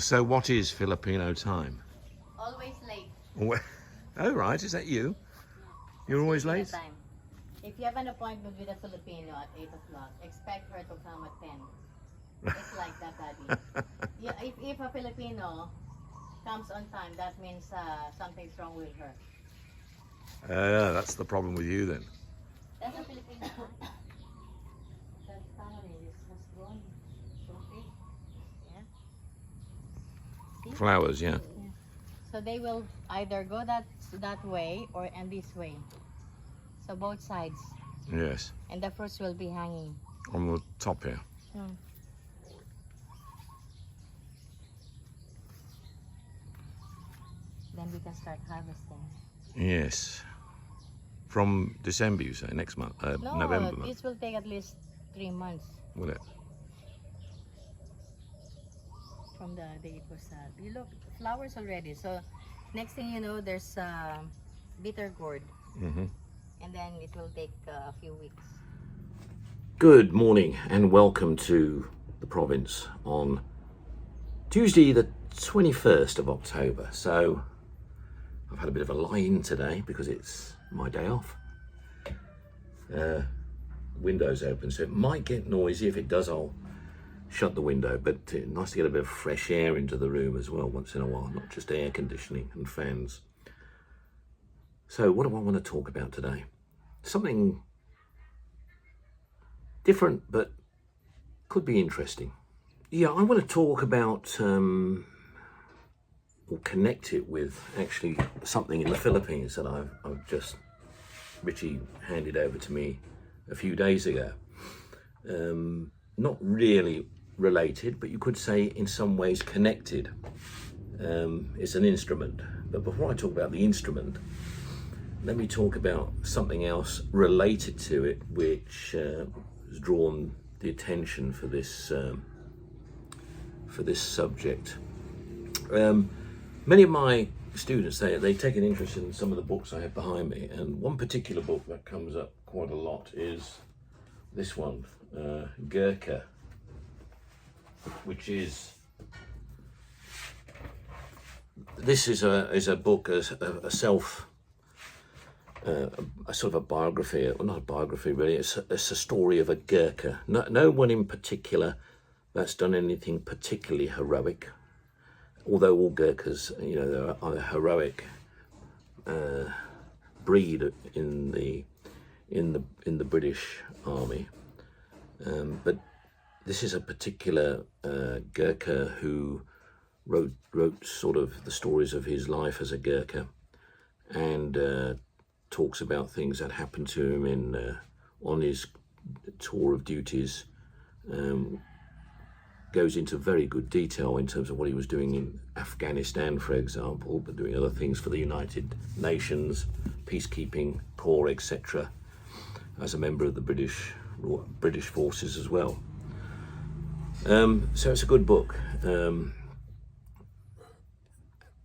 So what is Filipino time? Always late. Oh, right. Is that you? You're always late? Time. If you have an appointment with a Filipino at 8 o'clock, expect her to come at 10. It's like that, Daddy. If a Filipino comes on time, that means something's wrong with her. That's the problem with you then. That's a Filipino. That family has grown so big. Yeah. See? Flowers, yeah. So they will either go that way and this way. So both sides. Yes. And the fruits will be hanging. On the top here. Then we can start harvesting. Yes. From December, you say, next month? No, November month. this will take at least 3 months Will it? from the day it was you look, flowers already. So next thing you know, there's bitter gourd. Mm-hmm. And then it will take a few weeks. Good morning and welcome to the province on Tuesday the 21st of October. So I've had a bit of a lie-in today because it's my day off. Window's open, so it might get noisy. If it does, I'll shut the window, but nice to get a bit of fresh air into the room as well once in a while, not just air conditioning and fans. So what do I want to talk about today? Something different, but could be interesting. Yeah, I want to talk about, or connect it with actually something in the Philippines that I've just, Richie handed over to me a few days ago. Not really related, but you could say in some ways connected. It's an instrument. But before I talk about the instrument, let me talk about something else related to it, which has drawn the attention for this subject. Many of my students, they take an interest in some of the books I have behind me, and one particular book that comes up quite a lot is this one, Gurkha, which is, this is a book, a sort of a biography, well, not a biography really, it's a story of a Gurkha. No one in particular that's done anything particularly heroic, although all Gurkhas, are a heroic breed in the British Army. But this is a particular Gurkha who wrote sort of the stories of his life as a Gurkha, and talks about things that happened to him on his tour of duties. Goes into very good detail in terms of what he was doing in Afghanistan, for example, but doing other things for the United Nations, peacekeeping corps, etc., as a member of the British forces as well. So it's a good book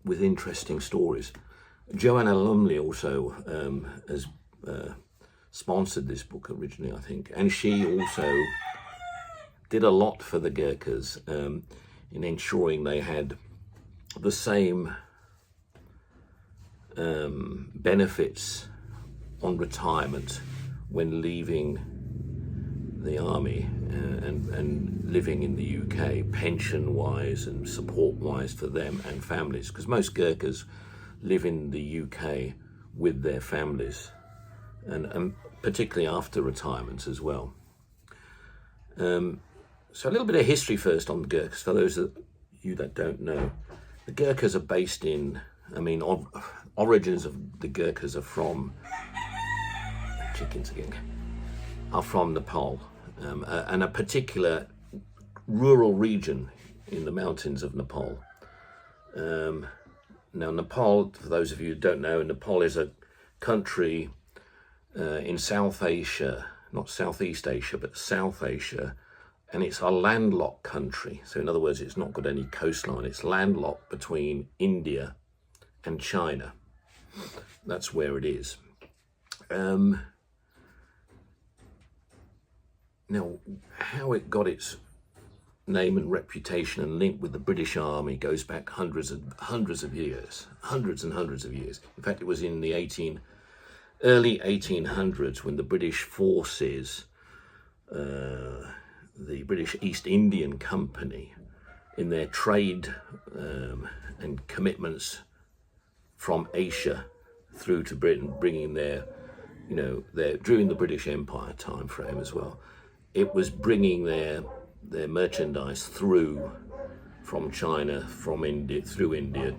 with interesting stories. Joanna Lumley also has sponsored this book originally, I think, and she also did a lot for the Gurkhas in ensuring they had the same benefits on retirement when leaving the army and living in the UK, pension-wise and support-wise for them and families, because most Gurkhas live in the UK with their families, and particularly after retirement as well. So a little bit of history first on the Gurkhas, for those of you that don't know. The Gurkhas are based in, origins of the Gurkhas are from, Nepal, and a particular rural region in the mountains of Nepal. Now Nepal, for those of you who don't know, Nepal is a country in South Asia, not Southeast Asia, but South Asia, and it's a landlocked country. So in other words, it's not got any coastline. It's landlocked between India and China. That's where it is. Now, how it got its name and reputation and link with the British Army goes back hundreds of years, hundreds and hundreds of years. In fact, it was in the early 1800s when the British forces, the British East Indian Company, in their trade and commitments from Asia through to Britain, bringing their during the British Empire time frame as well, it was bringing their merchandise through from China, from India, through India,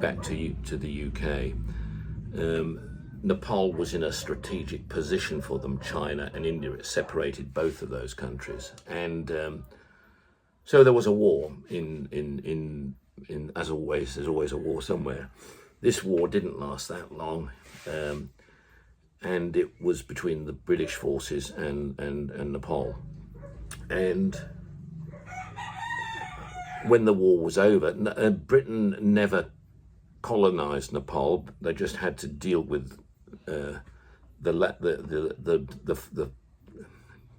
back to the UK. Nepal was in a strategic position for them, China and India. It separated both of those countries. And so there was a war in as always, there's always a war somewhere. This war didn't last that long. And it was between the British forces and Nepal. And when the war was over, Britain never colonized Nepal. They just had to deal with the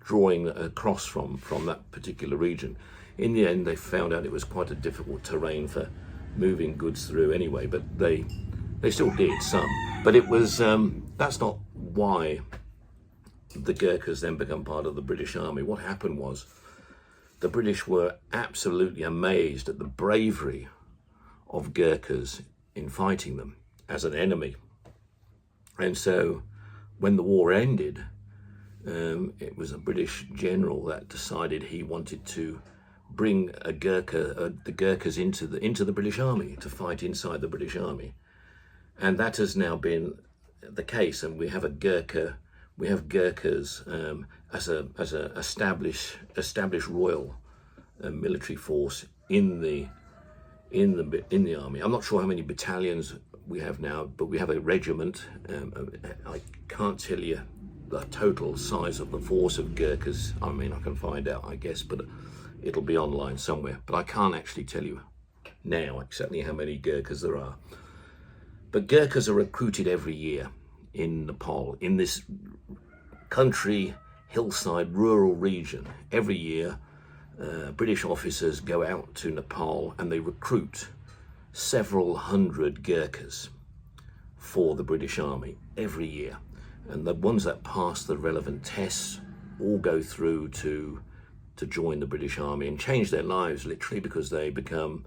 drawing across from that particular region. In the end, they found out it was quite a difficult terrain for moving goods through anyway, but they still did some. But it was that's not why the Gurkhas then become part of the British Army. What happened was the British were absolutely amazed at the bravery of Gurkhas in fighting them as an enemy. And so when the war ended, it was a British general that decided he wanted to bring the Gurkhas into the British Army to fight inside the British Army. And that has now been the case, and we have Gurkhas as a established royal military force in the army. I'm not sure how many battalions we have now, but we have a regiment. I can't tell you the total size of the force of Gurkhas. I mean, I can find out, I guess, but it'll be online somewhere. But I can't actually tell you now exactly how many Gurkhas there are. But Gurkhas are recruited every year in Nepal, in this country, hillside, rural region. Every year, British officers go out to Nepal and they recruit several hundred Gurkhas for the British Army every year. And the ones that pass the relevant tests all go through to join the British Army and change their lives, literally, because they become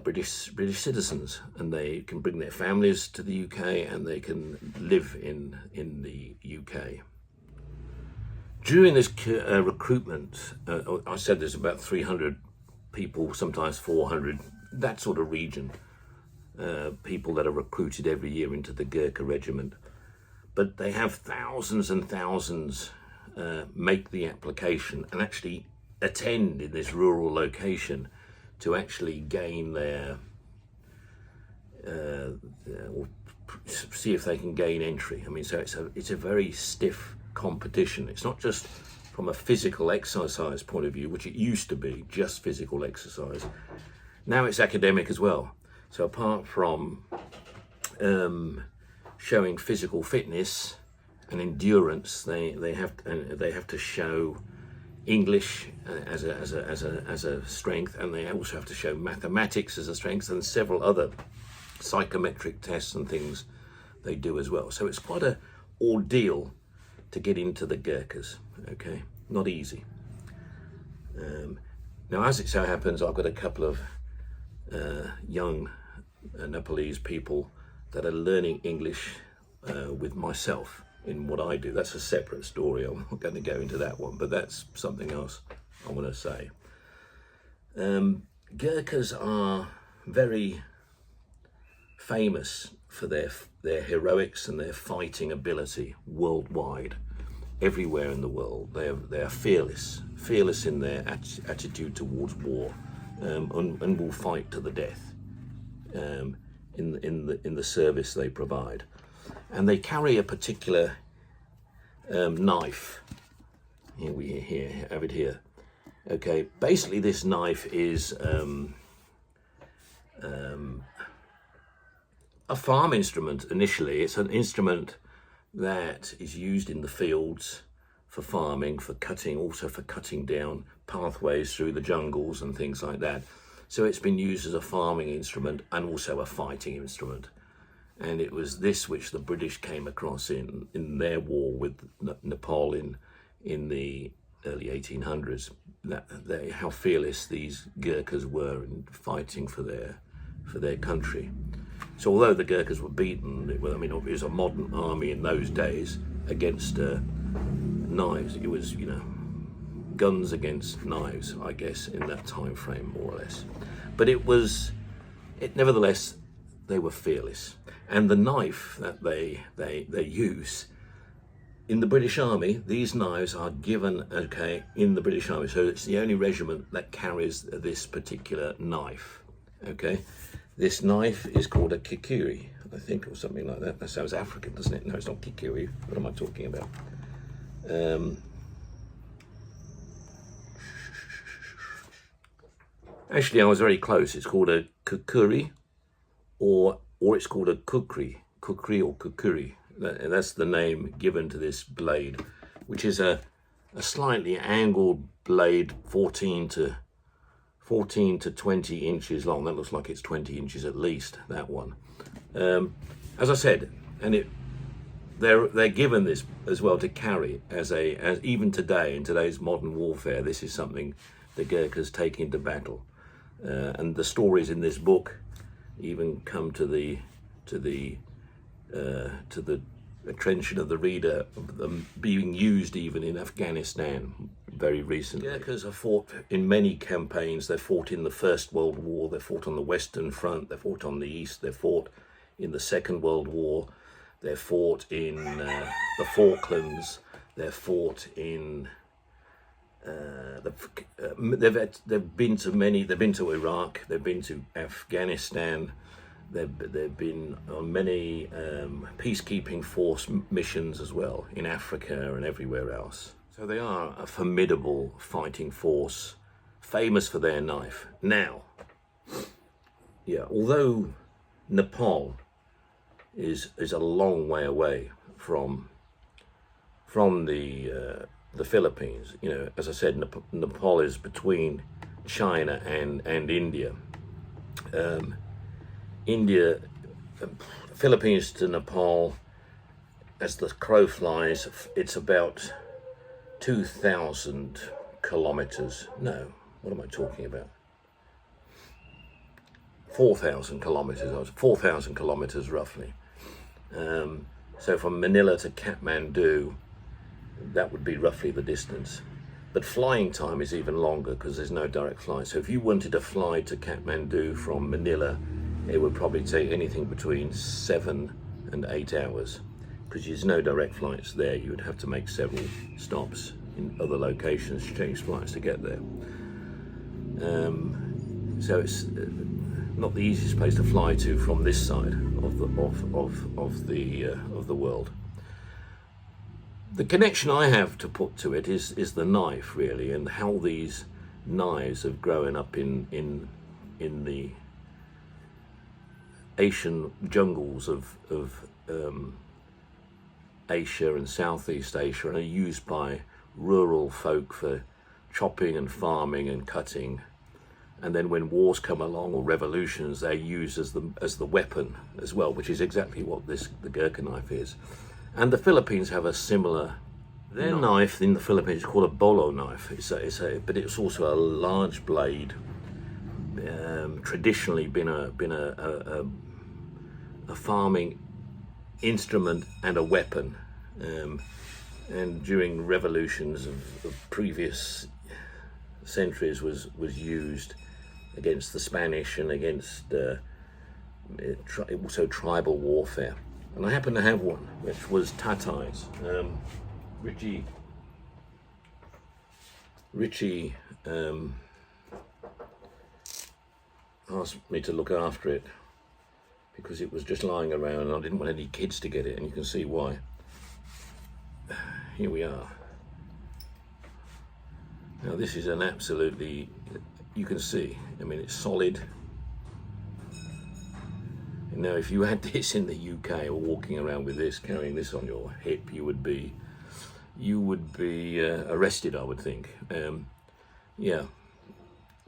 British citizens, and they can bring their families to the UK and they can live in the UK. During this recruitment, I said there's about 300 people, sometimes 400, that sort of region, people that are recruited every year into the Gurkha regiment. But they have thousands and thousands make the application and actually attend in this rural location to actually gain their, or see if they can gain entry. I mean, so it's a very stiff competition. It's not just from a physical exercise point of view, which it used to be, just physical exercise. Now it's academic as well. So apart from showing physical fitness and endurance, they have to show English as a strength, and they also have to show mathematics as a strength, and several other psychometric tests and things they do as well. So it's quite an ordeal to get into the Gurkhas. Okay, not easy. Now, as it so happens, I've got a couple of young Nepalese people that are learning English with myself in what I do. That's a separate story. I'm not going to go into that one, but that's something else I want to say. Gurkhas are very famous for their heroics and their fighting ability worldwide, everywhere in the world. They are fearless in their attitude towards war, and will fight to the death in the service they provide. And they carry a particular knife. Here we have it here. Okay, basically this knife is a farm instrument initially. It's an instrument that is used in the fields for farming, for cutting, also for cutting down pathways through the jungles and things like that. So it's been used as a farming instrument and also a fighting instrument. And it was this which the British came across in their war with Nepal in the early 1800s. How fearless these Gurkhas were in fighting for their country. So although the Gurkhas were beaten, it was a modern army in those days against knives. It was, guns against knives, I guess, in that time frame, more or less. But nevertheless, they were fearless. And the knife that they use in the British Army, these knives are given, in the British Army. So it's the only regiment that carries this particular knife, This knife is called a Kukri, I think, or something like that. That sounds African, doesn't it? No, it's not Kukri. What am I talking about? Actually, I was very close. It's called a Kukri, or it's called a Kukri or Kukri. That's the name given to this blade, which is a slightly angled blade, 14 to 20 inches long. That looks like it's 20 inches at least, that one. As I said, and they're given this as well to carry as even today, in today's modern warfare, this is something the Gurkhas take into battle. And the stories in this book even come to the attention of the reader, of them being used even in Afghanistan very recently. Gurkhas have fought in many campaigns. They fought in the First World War, they fought on the Western Front, they fought on the East, they fought in the Second World War, they fought in the Falklands, they fought in they've been to Iraq, they've been to Afghanistan, they've been on many peacekeeping force missions as well in Africa and everywhere else. So they are a formidable fighting force, famous for their knife. Now, although Nepal is a long way away from the Philippines, as I said, Nepal is between China and India. Philippines to Nepal, as the crow flies, it's about 2,000 kilometers. No, what am I talking about? 4,000 kilometers. 4,000 kilometers roughly. So from Manila to Kathmandu, that would be roughly the distance. But flying time is even longer because there's no direct flight. So if you wanted to fly to Kathmandu from Manila, it would probably take anything between 7 and 8 hours because there's no direct flights there. You would have to make several stops in other locations to change flights to get there. So it's not the easiest place to fly to from this side of the world. The connection I have to put to it is the knife, really, and how these knives have grown up in the Asian jungles of Asia and Southeast Asia, and are used by rural folk for chopping and farming and cutting. And then when wars come along or revolutions, they're used as the weapon as well, which is exactly what the Gurkha knife is. And the Philippines have a similar. Their knife in the Philippines is called a Bolo knife. But it's also a large blade. Traditionally been a farming instrument and a weapon. And during revolutions of previous centuries was used against the Spanish and against also tribal warfare. And I happen to have one, which was Tatai's. Richie asked me to look after it because it was just lying around and I didn't want any kids to get it, and you can see why. Here we are. Now this is an absolutely, you can see, it's solid. Now, if you had this in the UK or walking around with this, carrying this on your hip, you would be you would be arrested, I would think. Yeah,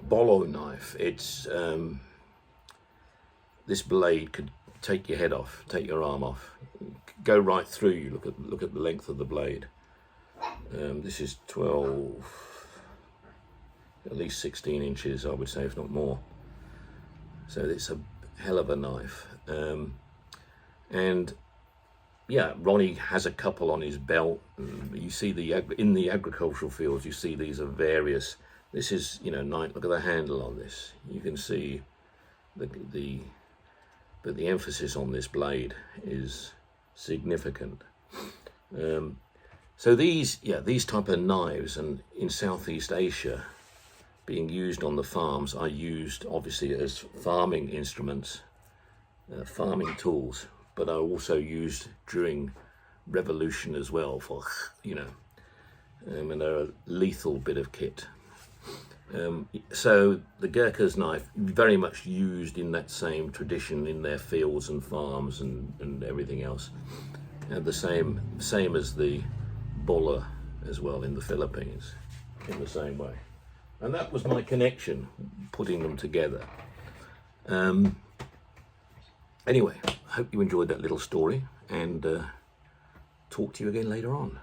Bolo knife. It's this blade could take your head off, take your arm off, go right through you. Look at the length of the blade. This is 12, at least 16 inches, I would say, if not more. So it's a hell of a knife. And yeah, Ronnie has a couple on his belt. You see in the agricultural fields, you see these are various. This is, you know, look at the handle on this. You can see but the emphasis on this blade is significant. So these type of knives, and in Southeast Asia, being used on the farms, are used obviously as farming instruments, farming tools, but are also used during revolution as well for, you know, and they're a lethal bit of kit. So the Gurkha's knife, very much used in that same tradition in their fields and farms and everything else. And the same as the Bolo as well in the Philippines, in the same way. And that was my connection, putting them together. Anyway, I hope you enjoyed that little story, and talk to you again later on.